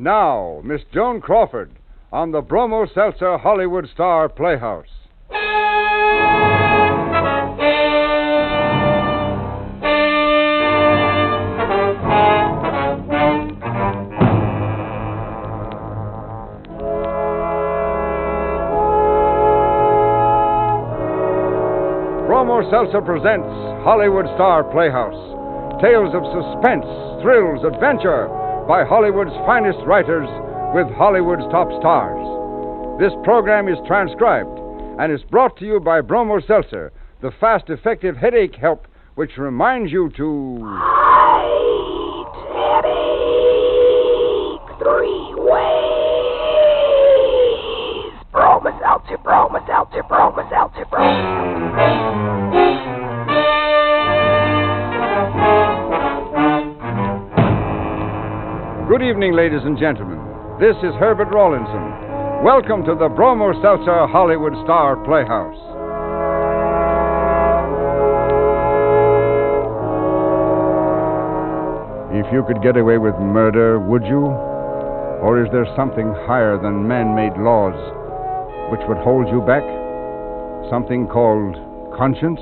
Now, Miss Joan Crawford on the Bromo Seltzer Hollywood Star Playhouse. Bromo Seltzer presents Hollywood Star Playhouse. Tales of suspense, thrills, adventure by Hollywood's finest writers with Hollywood's top stars. This program is transcribed and is brought to you by Bromo Seltzer, the fast, effective headache help which reminds you to... Fight headache 3 ways. Bromo Seltzer, Bromo Seltzer, Bromo Seltzer, Bromo Seltzer. Good evening, ladies and gentlemen. This is Herbert Rawlinson. Welcome to the Bromo Seltzer Hollywood Star Playhouse. If you could get away with murder, would you? Or is there something higher than man-made laws which would hold you back? Something called conscience?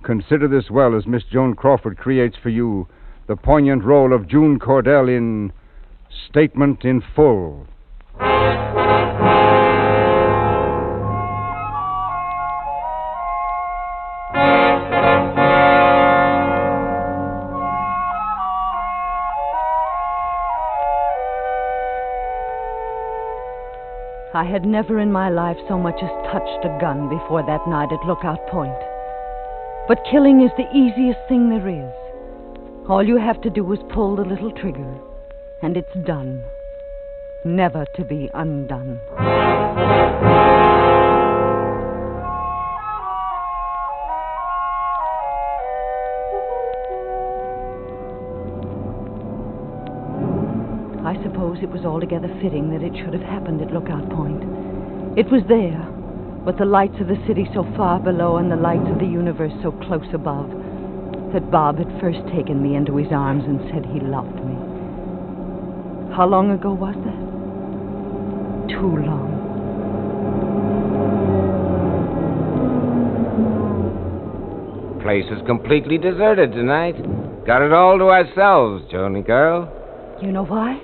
Consider this well as Miss Joan Crawford creates for you the poignant role of June Cordell in Statement in Full. I had never in my life so much as touched a gun before that night at Lookout Point. But killing is the easiest thing there is. All you have to do is pull the little trigger, and it's done. Never to be undone. I suppose it was altogether fitting that it should have happened at Lookout Point. It was there, with the lights of the city so far below and the lights of the universe so close above, that Bob had first taken me into his arms and said he loved me. How long ago was that? Too long. Place is completely deserted tonight. Got it all to ourselves, Joni girl. You know why?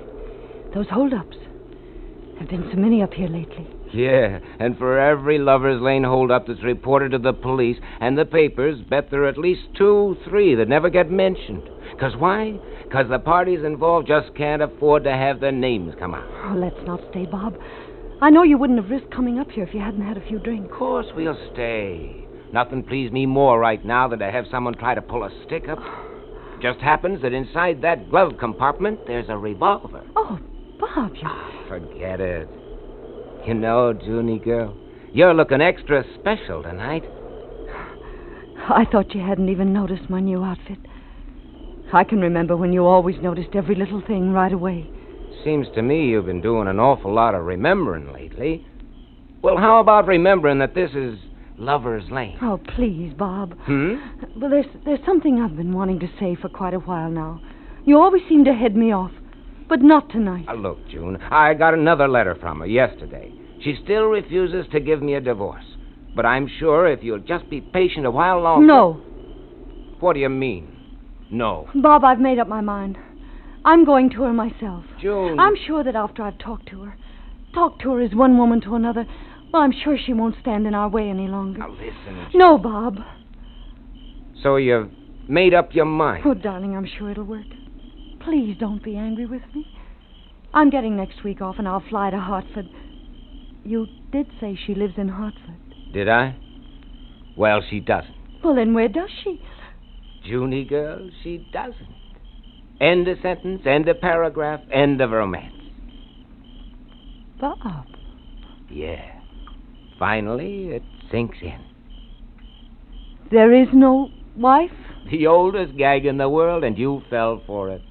Those holdups. There've been so many up here lately. Yeah, and for every Lover's Lane holdup that's reported to the police and the papers, bet there are at least 2, 3 that never get mentioned. 'Cause why? 'Cause the parties involved just can't afford to have their names come out. Oh, let's not stay, Bob. I know you wouldn't have risked coming up here if you hadn't had a few drinks. Of course we'll stay. Nothing pleased me more right now than to have someone try to pull a stick up. Just happens that inside that glove compartment there's a revolver. Oh, Bob, you... Forget it. You know, Junie girl, you're looking extra special tonight. I thought you hadn't even noticed my new outfit. I can remember when you always noticed every little thing right away. Seems to me you've been doing an awful lot of remembering lately. Well, how about remembering that this is Lover's Lane? Oh, please, Bob. Well, there's something I've been wanting to say for quite a while now. You always seem to head me off. But not tonight. Look, June, I got another letter from her yesterday. She still refuses to give me a divorce. But I'm sure if you'll just be patient a while longer... No. What do you mean, no? Bob, I've made up my mind. I'm going to her myself. June... I'm sure that after I've talked to her as one woman to another, well, I'm sure she won't stand in our way any longer. Now, listen, June. No, Bob. So you've made up your mind? Oh, darling, I'm sure it'll work. Please don't be angry with me. I'm getting next week off, and I'll fly to Hartford. You did say she lives in Hartford. Did I? Well, she doesn't. Well, then where does she? Junie girl, she doesn't. End of sentence, end of paragraph, end of romance. Bob. Yeah. Finally, it sinks in. There is no wife? The oldest gag in the world, and you fell for it.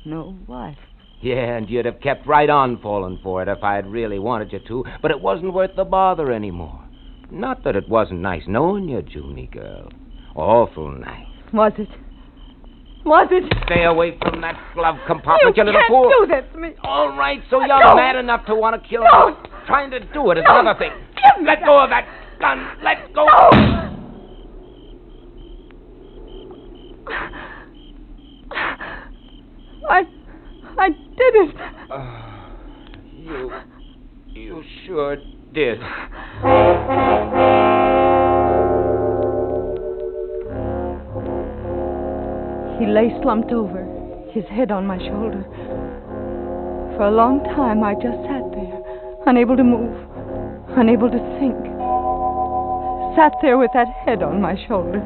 No wife. Yeah, and you'd have kept right on falling for it if I had really wanted you to, but it wasn't worth the bother anymore. Not that it wasn't nice knowing you, Junie girl. Awful nice. Was it? Was it? Stay away from that glove compartment, you little can't fool. do that to me. All right, so you're No. mad enough to want to kill No. me. Trying to do it is No. another thing. Give me Let that. go of that gun. Let go. No. I did it. You sure did. He lay slumped over, his head on my shoulder. For a long time, I just sat there, unable to move, unable to think. Sat there with that head on my shoulder.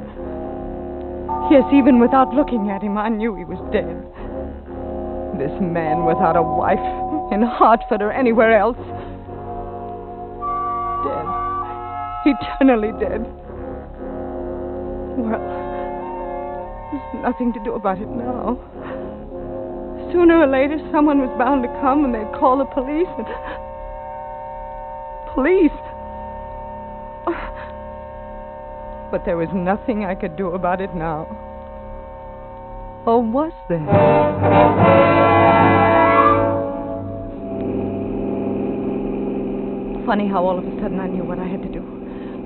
Yes, even without looking at him, I knew he was dead. This man without a wife in Hartford or anywhere else. Dead. Eternally dead. Well, there's nothing to do about it now. Sooner or later, someone was bound to come and they'd call the police. Police? But there was nothing I could do about it now. Or was there? Funny how all of a sudden I knew what I had to do.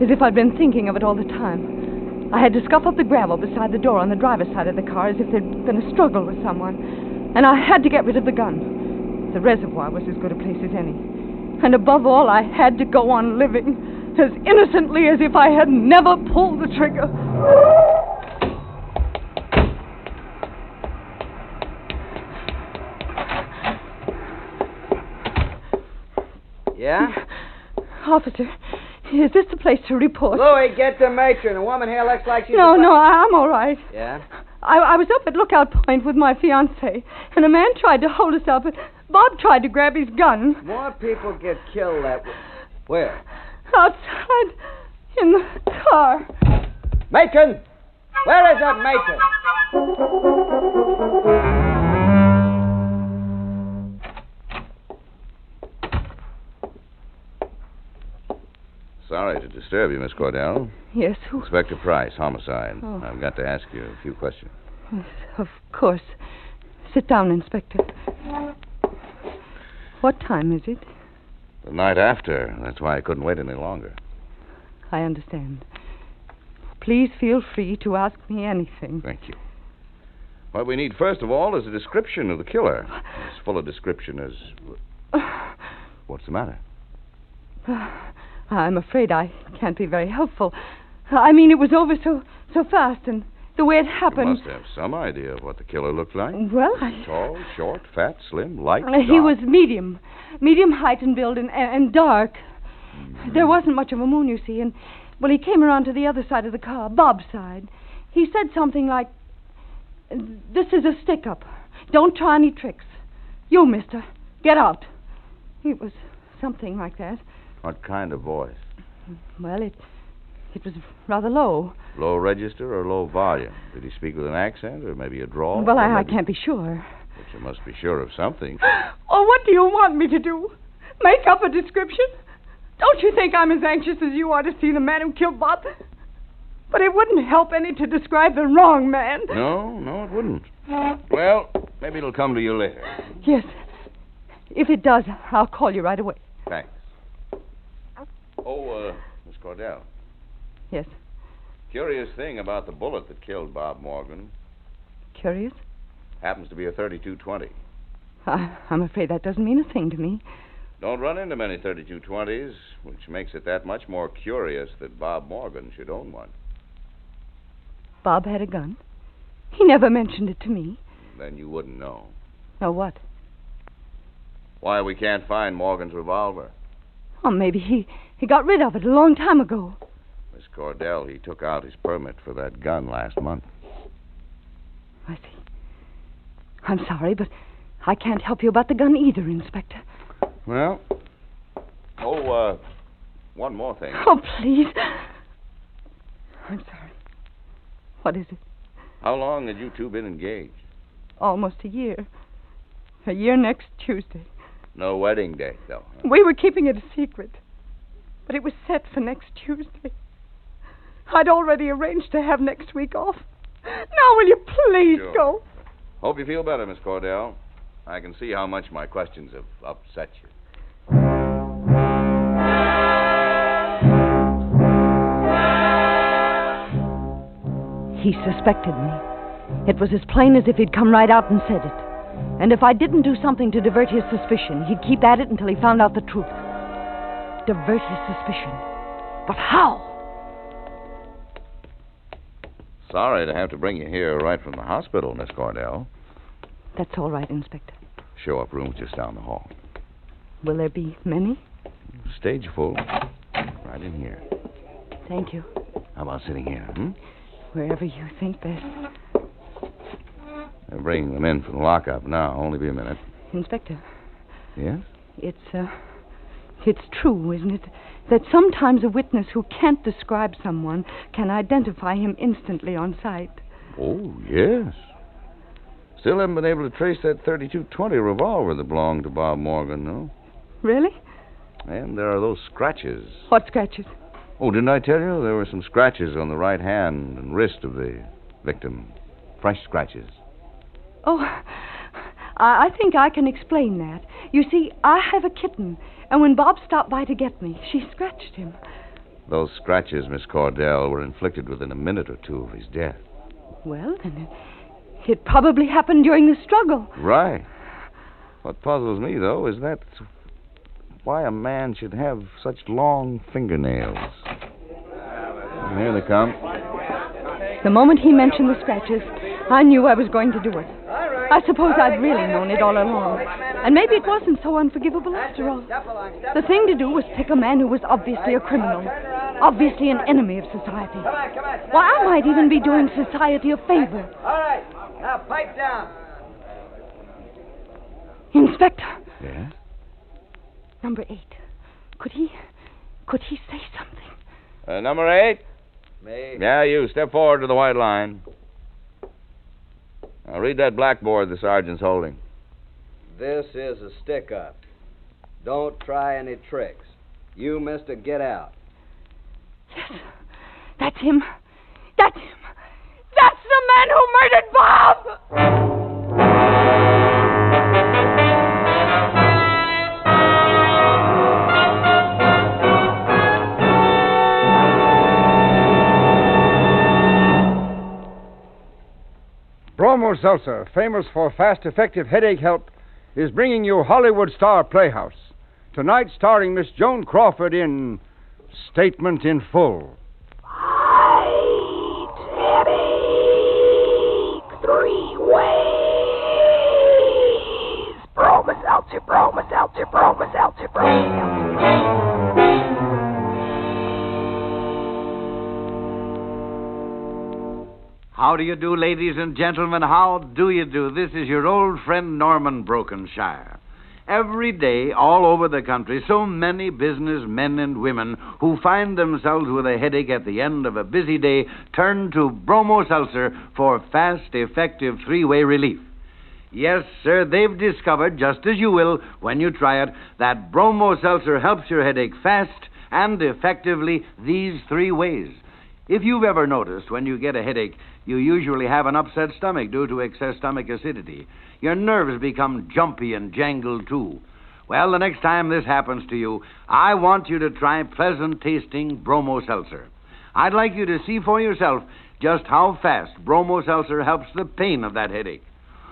As if I'd been thinking of it all the time. I had to scuff up the gravel beside the door on the driver's side of the car as if there'd been a struggle with someone. And I had to get rid of the gun. The reservoir was as good a place as any. And above all, I had to go on living as innocently as if I had never pulled the trigger. Yeah? Officer, is this the place to report? Louie, get the matron. A woman here looks like she's... No, I'm all right. Yeah? I was up at Lookout Point with my fiancé, and a man tried to hold us up, and Bob tried to grab his gun. More people get killed that way. Where? Outside in the car. Matron! Where is that matron? Sorry to disturb you, Miss Cordell. Yes, who? Inspector Price, homicide. Oh. I've got to ask you a few questions. Of course. Sit down, Inspector. What time is it? The night after. That's why I couldn't wait any longer. I understand. Please feel free to ask me anything. Thank you. What we need, first of all, is a description of the killer. As full a description as... What's the matter? I'm afraid I can't be very helpful. I mean, it was over so fast, and the way it happened... You must have some idea of what the killer looked like. Well, Tall, short, fat, slim, light, He dark. was medium height and build, and dark. Mm-hmm. There wasn't much of a moon, you see, and, well, he came around to the other side of the car, Bob's side. He said something like, "This is a stick-up. Don't try any tricks. You, mister, get out." It was something like that. What kind of voice? Well, it was rather low. Low register or low volume? Did he speak with an accent or maybe a drawl? Well, Or I maybe- can't be sure. But you must be sure of something. Oh, what do you want me to do? Make up a description? Don't you think I'm as anxious as you are to see the man who killed Bob? But it wouldn't help any to describe the wrong man. No, it wouldn't. Well, maybe it'll come to you later. Yes. If it does, I'll call you right away. Thanks. Oh, Miss Cordell. Yes. Curious thing about the bullet that killed Bob Morgan. Curious? Happens to be a .32-20. I'm afraid that doesn't mean a thing to me. Don't run into many .32-20s, which makes it that much more curious that Bob Morgan should own one. Bob had a gun? He never mentioned it to me. Then you wouldn't know. Know what? Why we can't find Morgan's revolver. Oh, maybe he got rid of it a long time ago. Miss Cordell, he took out his permit for that gun last month. I see. I'm sorry, but I can't help you about the gun either, Inspector. Well, one more thing. Oh, please. I'm sorry. What is it? How long had you two been engaged? Almost a year. A year next Tuesday. No wedding date, though. Huh? We were keeping it a secret. But it was set for next Tuesday. I'd already arranged to have next week off. Now, will you please Sure. go? Hope you feel better, Miss Cordell. I can see how much my questions have upset you. He suspected me. It was as plain as if he'd come right out and said it. And if I didn't do something to divert his suspicion, he'd keep at it until he found out the truth. Divert his suspicion. But how? Sorry to have to bring you here right from the hospital, Miss Cordell. That's all right, Inspector. Show up room's just down the hall. Will there be many? Stage full. Right in here. Thank you. How about sitting here, Wherever you think best. They're bringing them in from the lockup now. Only be a minute. Inspector, Yes? it's true, isn't it, that sometimes a witness who can't describe someone can identify him instantly on sight? Oh, yes. Still haven't been able to trace that 32-20 revolver that belonged to Bob Morgan, though. Really? And there are those scratches. What scratches? Oh, didn't I tell you? There were some scratches on the right hand and wrist of the victim. Fresh scratches. Oh, I think I can explain that. You see, I have a kitten, and when Bob stopped by to get me, she scratched him. Those scratches, Miss Cordell, were inflicted within a minute or two of his death. Well, then it probably happened during the struggle. Right. What puzzles me, though, is that why a man should have such long fingernails. Here they come. The moment he mentioned the scratches, I knew I was going to do it. I suppose I'd really known it all along. And maybe it wasn't so unforgivable after all. The thing to do was pick a man who was obviously a criminal, obviously an enemy of society. Why, I might even be doing society a favor. All right. Now, pipe down. Inspector, Yeah? number 8. Could he say something? Number 8? Me. Yeah, you. Step forward to the white line. Now, read that blackboard the sergeant's holding. This is a stick-up. Don't try any tricks. You, mister, get out. Yes, that's him. That's him. That's the man who murdered Bob! Bromo Seltzer, famous for fast, effective headache help, is bringing you Hollywood Star Playhouse. Tonight, starring Miss Joan Crawford in Statement in Full. Right headache 3 ways. Bromoseltzer, bromoseltzer, bromoseltzer, bromoseltzer. How do you do, ladies and gentlemen? How do you do? This is your old friend Norman Brokenshire. Every day, all over the country, so many business men and women who find themselves with a headache at the end of a busy day turn to Bromo Seltzer for fast, effective 3-way relief. Yes, sir, they've discovered, just as you will when you try it, that Bromo Seltzer helps your headache fast and effectively these 3 ways. If you've ever noticed when you get a headache, you usually have an upset stomach due to excess stomach acidity. Your nerves become jumpy and jangled, too. Well, the next time this happens to you, I want you to try pleasant-tasting Bromo Seltzer. I'd like you to see for yourself just how fast Bromo Seltzer helps the pain of that headache,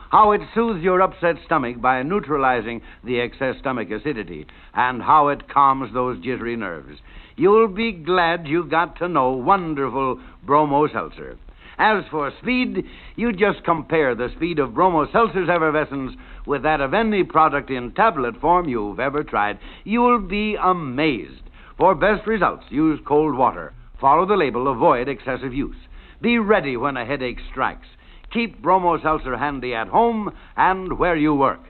how it soothes your upset stomach by neutralizing the excess stomach acidity, and how it calms those jittery nerves. You'll be glad you got to know wonderful Bromo Seltzer. As for speed, you just compare the speed of Bromo Seltzer's effervescence with that of any product in tablet form you've ever tried. You'll be amazed. For best results, use cold water. Follow the label, avoid excessive use. Be ready when a headache strikes. Keep Bromo Seltzer handy at home and where you work.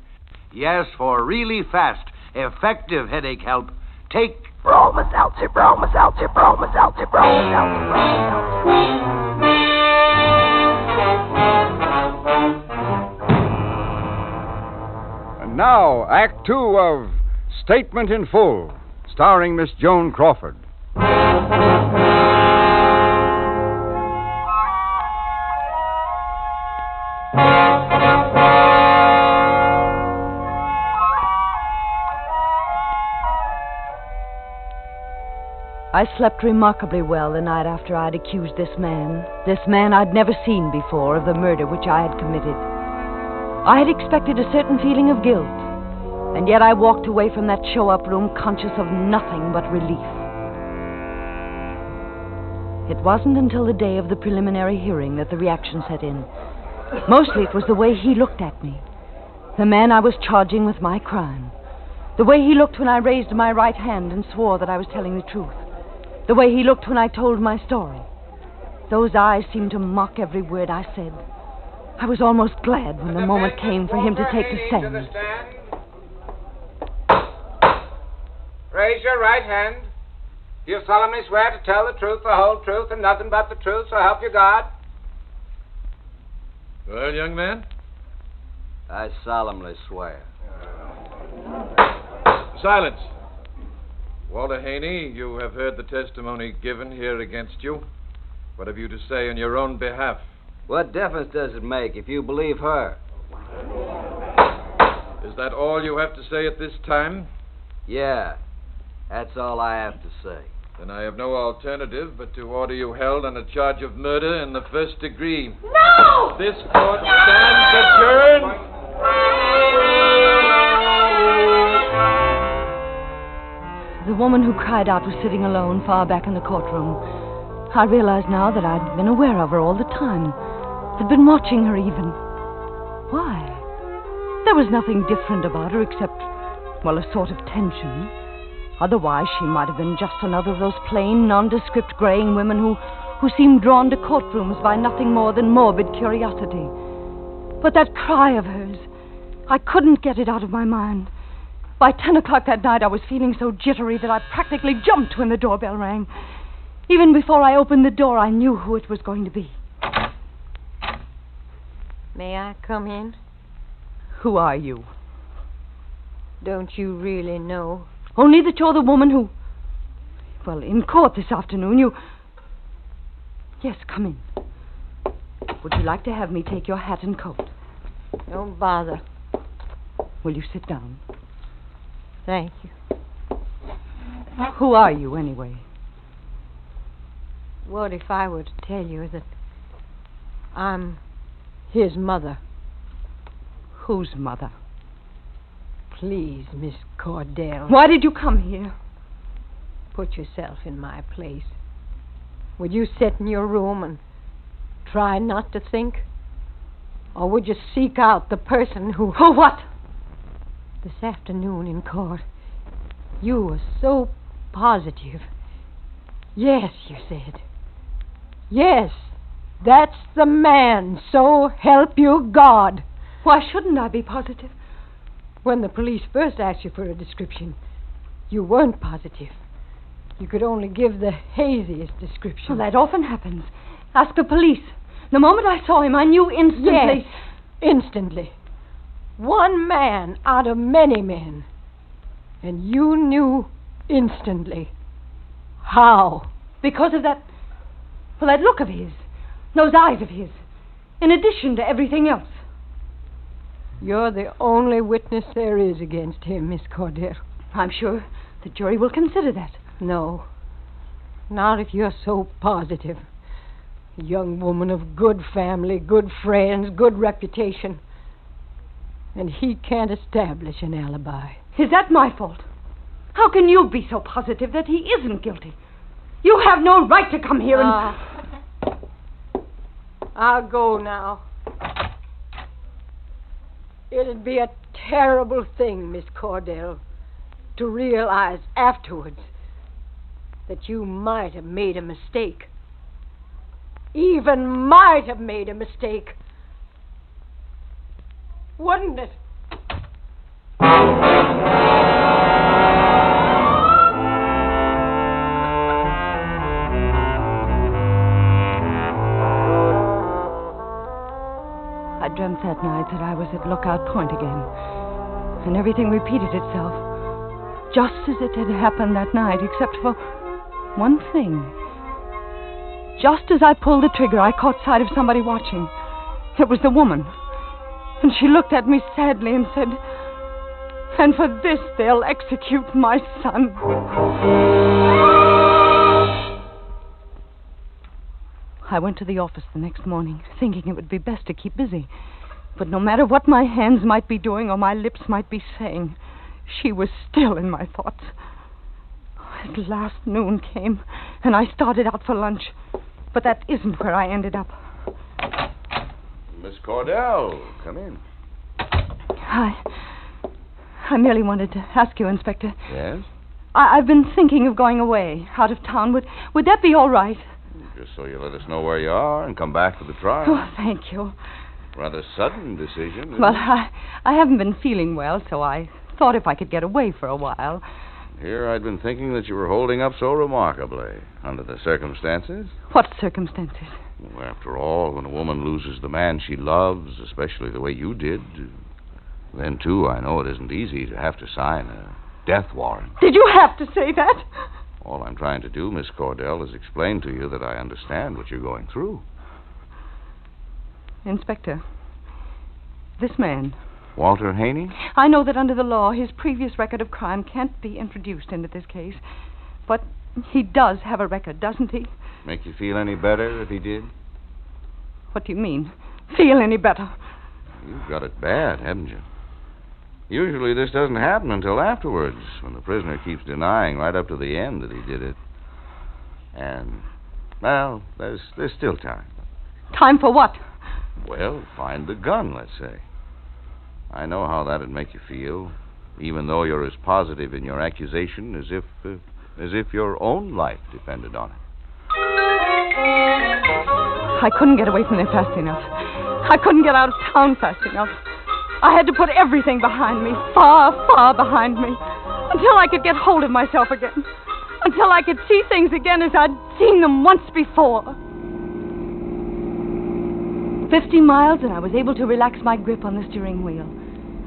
Yes, for really fast, effective headache help, take Bromoseltzer, bromoseltzer, bromoseltzer, bromoseltzer, bromoseltzer. And now, Act 2 of Statement in Full, starring Miss Joan Crawford. I slept remarkably well the night after I'd accused this man I'd never seen before, of the murder which I had committed. I had expected a certain feeling of guilt, and yet I walked away from that show-up room conscious of nothing but relief. It wasn't until the day of the preliminary hearing that the reaction set in. Mostly it was the way he looked at me, the man I was charging with my crime. The way he looked when I raised my right hand and swore that I was telling the truth. The way he looked when I told my story. Those eyes seemed to mock every word I said. I was almost glad when the moment came for him to take the stand. Raise your right hand. Do you solemnly swear to tell the truth, the whole truth, and nothing but the truth, so help you God? Well, young man? I solemnly swear. Silence. Walter Haney, you have heard the testimony given here against you. What have you to say on your own behalf? What difference does it make if you believe her? Is that all you have to say at this time? Yeah, that's all I have to say. Then I have no alternative but to order you held on a charge of murder in the first degree. No! This court stands adjourned. The woman who cried out was sitting alone far back in the courtroom. I realized now that I'd been aware of her all the time. Had been watching her even. Why? There was nothing different about her except, well, a sort of tension. Otherwise, she might have been just another of those plain, nondescript, graying women who seemed drawn to courtrooms by nothing more than morbid curiosity. But that cry of hers, I couldn't get it out of my mind. By 10 o'clock that night, I was feeling so jittery that I practically jumped when the doorbell rang. Even before I opened the door, I knew who it was going to be. May I come in? Who are you? Don't you really know? Only that you're the woman who... Well, in court this afternoon, you... Yes, come in. Would you like to have me take your hat and coat? Don't bother. Will you sit down? Thank you. Who are you, anyway? What if I were to tell you that I'm his mother? Whose mother? Please, Miss Cordell. Why did you come here? Put yourself in my place. Would you sit in your room and try not to think? Or would you seek out the person who... Who what? This afternoon in court, you were so positive. Yes, you said. Yes, that's the man, so help you God. Why shouldn't I be positive? When the police first asked you for a description, you weren't positive. You could only give the haziest description. Well, that often happens. Ask the police. The moment I saw him, I knew instantly... Yes, instantly. One man out of many men. And you knew instantly. How? Because of that... Well, that look of his. Those eyes of his. In addition to everything else. You're the only witness there is against him, Miss Cordell. I'm sure the jury will consider that. No. Not if you're so positive. A young woman of good family, good friends, good reputation. And he can't establish an alibi. Is that my fault? How can you be so positive that he isn't guilty? You have no right to come here and... I'll go now. It'd be a terrible thing, Miss Cordell, to realize afterwards that you might have made a mistake. Even might have made a mistake. Wouldn't it? I dreamt that night that I was at Lookout Point again, and everything repeated itself, just as it had happened that night, except for one thing. Just as I pulled the trigger, I caught sight of somebody watching. It was the woman. And she looked at me sadly and said, "And for this they'll execute my son." I went to the office the next morning, thinking it would be best to keep busy. But no matter what my hands might be doing or my lips might be saying, she was still in my thoughts. At last noon came, and I started out for lunch. But that isn't where I ended up. Miss Cordell, come in. I merely wanted to ask you, Inspector. Yes? I've been thinking of going away, out of town. Would that be all right? Just so you let us know where you are and come back for the trial. Oh, thank you. Rather sudden decision. Well, I haven't been feeling well, so I thought if I could get away for a while. Here I'd been thinking that you were holding up so remarkably under the circumstances. What circumstances? Well, after all, when a woman loses the man she loves, especially the way you did, then, too, I know it isn't easy to have to sign a death warrant. Did you have to say that? All I'm trying to do, Miss Cordell, is explain to you that I understand what you're going through. Inspector, this man... Walter Haney? I know that under the law, his previous record of crime can't be introduced into this case. But he does have a record, doesn't he? Make you feel any better if he did? What do you mean? Feel any better? You've got it bad, haven't you? Usually this doesn't happen until afterwards, when the prisoner keeps denying right up to the end that he did it. And, well, there's still time. Time for what? Well, find the gun, let's say. I know how that'd make you feel, even though you're as positive in your accusation as if your own life depended on it. I couldn't get away from there fast enough. I couldn't get out of town fast enough. I had to put everything behind me, far, far behind me, until I could get hold of myself again, until I could see things again as I'd seen them once before. 50 miles, and I was able to relax my grip on the steering wheel.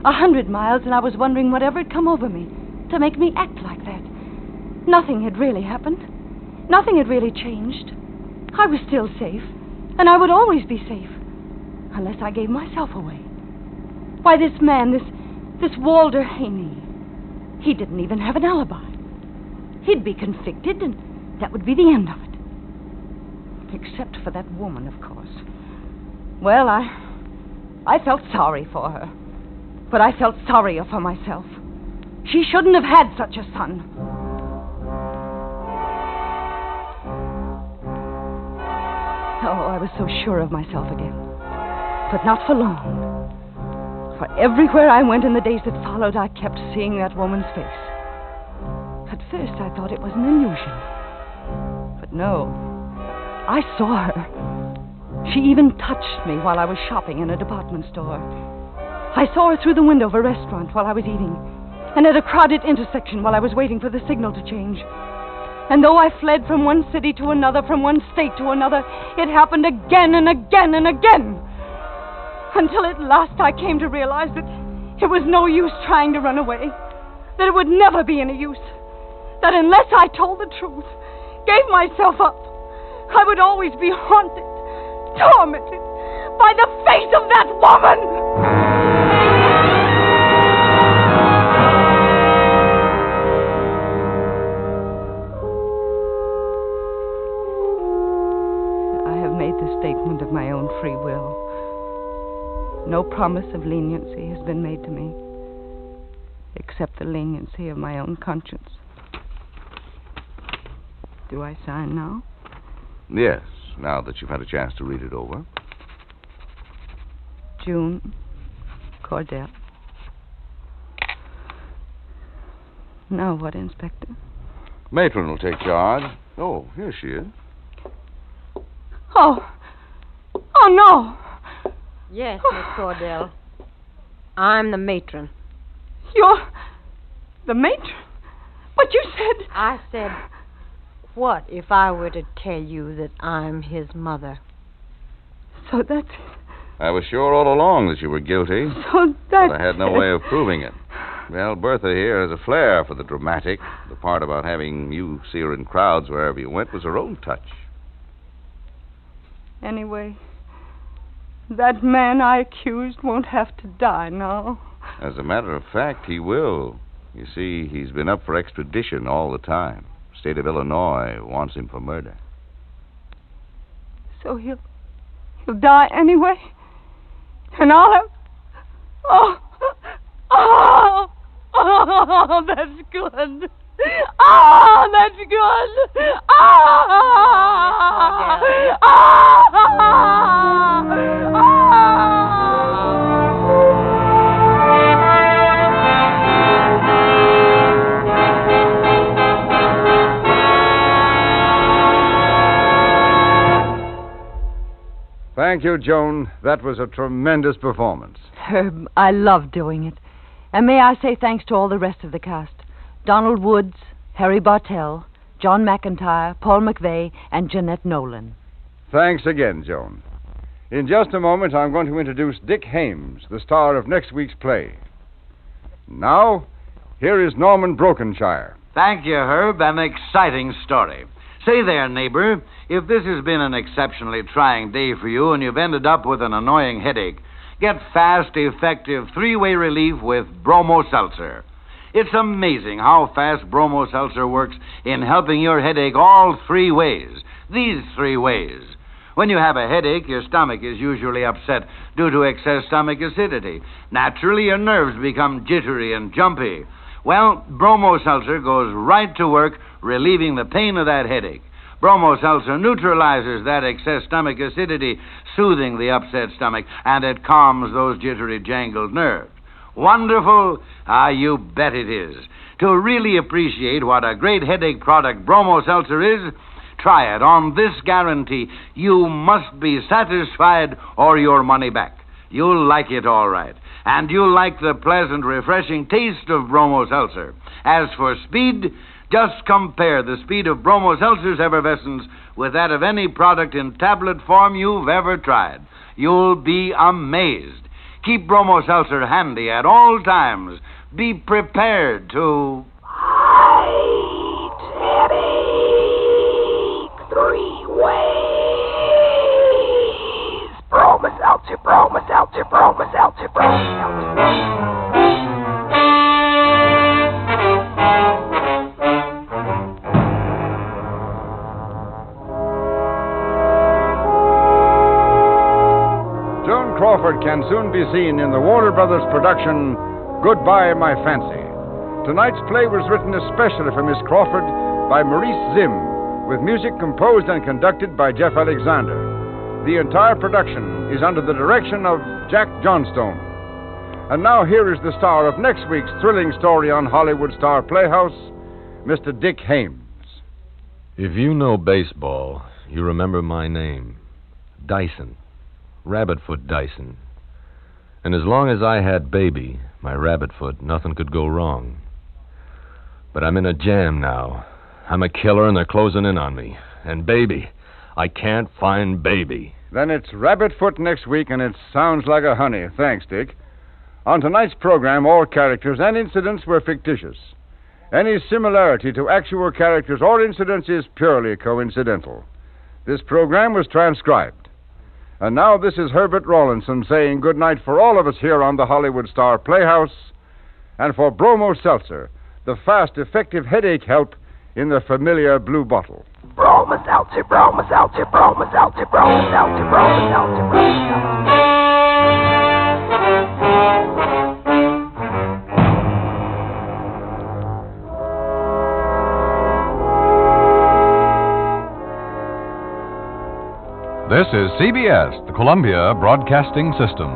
100 miles, and I was wondering whatever had come over me to make me act like that. Nothing had really happened. Nothing had really changed. I was still safe, and I would always be safe, unless I gave myself away. Why, this man, this Walter Haney, he didn't even have an alibi. He'd be convicted, and that would be the end of it. Except for that woman, of course. Well, I felt sorry for her. But I felt sorrier for myself. She shouldn't have had such a son. Oh, I was so sure of myself again. But not for long. For everywhere I went in the days that followed, I kept seeing that woman's face. At first, I thought it was an illusion. But no, I saw her. She even touched me while I was shopping in a department store. I saw her through the window of a restaurant while I was eating, and at a crowded intersection while I was waiting for the signal to change. And though I fled from one city to another, from one state to another, it happened again and again and again. Until at last I came to realize that it was no use trying to run away, that it would never be any use, that unless I told the truth, gave myself up, I would always be haunted, tormented by the face of that woman! Statement of my own free will. No promise of leniency has been made to me, except the leniency of my own conscience. Do I sign now? Yes, now that you've had a chance to read it over. June Cordell. Now what, Inspector? Matron will take charge. Oh, here she is. Oh, no. Yes, Miss Cordell. I'm the matron. You're the matron? But you said... I said, what if I were to tell you that I'm his mother? So that's... I was sure all along that you were guilty. So that's... But I had no way of proving it. Well, Bertha here has a flair for the dramatic. The part about having you see her in crowds wherever you went was her own touch. Anyway, that man I accused won't have to die now. As a matter of fact, he will. You see, he's been up for extradition all the time. State of Illinois wants him for murder. So he'll die anyway? And I'll have... Oh, that's good. Oh, that's good. Thank you, Joan. That was a tremendous performance. Herb, I love doing it. And may I say thanks to all the rest of the cast. Donald Woods, Harry Bartell, John McIntyre, Paul McVeigh, and Jeanette Nolan. Thanks again, Joan. In just a moment, I'm going to introduce Dick Hames, the star of next week's play. Now, here is Norman Brokenshire. Thank you, Herb. An exciting story. Say there, neighbor, if this has been an exceptionally trying day for you and you've ended up with an annoying headache, get fast, effective, three-way relief with Bromo Seltzer. It's amazing how fast Bromo Seltzer works in helping your headache all three ways. These three ways. When you have a headache, your stomach is usually upset due to excess stomach acidity. Naturally, your nerves become jittery and jumpy. Well, Bromo Seltzer goes right to work relieving the pain of that headache. Bromo Seltzer neutralizes that excess stomach acidity, soothing the upset stomach, and it calms those jittery, jangled nerves. Wonderful? Ah, you bet it is. To really appreciate what a great headache product Bromo Seltzer is, try it on this guarantee. You must be satisfied or your money back. You'll like it all right. And you'll like the pleasant, refreshing taste of Bromo Seltzer. As for speed, just compare the speed of Bromo Seltzer's effervescence with that of any product in tablet form you've ever tried. You'll be amazed. Keep Bromo Seltzer handy at all times. Be prepared to... Fight headache 3 ways. Bromo Seltzer, Bromo Seltzer, Bromo Seltzer, Bromo Seltzer. Crawford can soon be seen in the Warner Brothers production, Goodbye, My Fancy. Tonight's play was written especially for Miss Crawford by Maurice Zim, with music composed and conducted by Jeff Alexander. The entire production is under the direction of Jack Johnstone. And now here is the star of next week's thrilling story on Hollywood Star Playhouse, Mr. Dick Hames. If you know baseball, you remember my name, Dyson. Rabbitfoot Dyson. And as long as I had Baby, my Rabbitfoot, nothing could go wrong. But I'm in a jam now. I'm a killer and they're closing in on me. And Baby, I can't find Baby. Then it's Rabbitfoot next week, and it sounds like a honey. Thanks, Dick. On tonight's program, all characters and incidents were fictitious. Any similarity to actual characters or incidents is purely coincidental. This program was transcribed. And now this is Herbert Rawlinson saying good night for all of us here on the Hollywood Star Playhouse, and for Bromo Seltzer, the fast, effective headache help in the familiar blue bottle. Bromo Seltzer, Bromo Seltzer, Bromo Seltzer, Bromo Seltzer, Bromo Seltzer, Bromo Seltzer. This is CBS, the Columbia Broadcasting System.